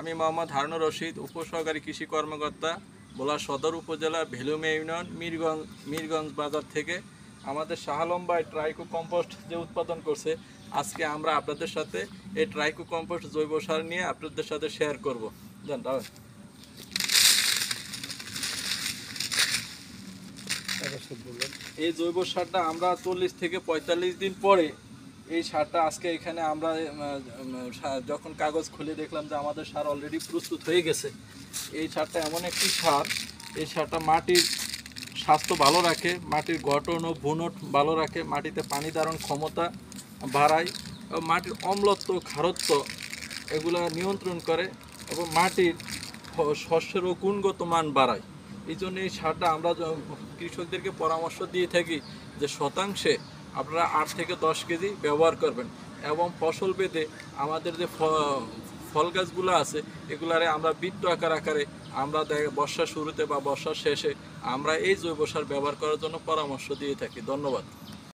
আমি মোহাম্মদ হারুনুর রশিদ, উপসহকারী কৃষি কর্মকর্তা, ভোলা সদর উপজেলা ভেলুমে ইউনিয়ন মিরগঞ্জ বাজার থেকে। আমাদের শাহ আলম ভাই ট্রাইকো কম্পোস্ট যে উৎপাদন করছে, আজকে আমরা আপনাদের সাথে এই ট্রাইকো কম্পোস্ট জৈব সার নিয়ে আপনাদের সাথে শেয়ার করব। এই জৈব সারটা আমরা 40 থেকে 45 দিন পরে এই সারটা আজকে এখানে আমরা যখন কাগজ খুলে দেখলাম যে আমাদের সার অলরেডি প্রস্তুত হয়ে গেছে। এই সারটা এমন একটি সার, এই সারটা মাটির স্বাস্থ্য ভালো রাখে, মাটির গঠন ও বুনট ভালো রাখে, মাটিতে পানি ধারণ ক্ষমতা বাড়ায়, মাটির অম্লত্ব ক্ষারত্ব এগুলা নিয়ন্ত্রণ করে এবং মাটির শস্যেরও গুণগত মান বাড়ায়। এই জন্য এই সারটা আমরা কৃষকদেরকে পরামর্শ দিয়ে থাকি যে শতাংশে আপনারা 8 থেকে 10 কেজি ব্যবহার করবেন এবং ফসল বেঁধে আমাদের যে ফল গাছগুলো আছে এগুলারে আমরা বৃত্ত আকারে আমরা বর্ষার শুরুতে বা বর্ষার শেষে আমরা এই জৈব সার ব্যবহার করার জন্য পরামর্শ দিয়ে থাকি। ধন্যবাদ।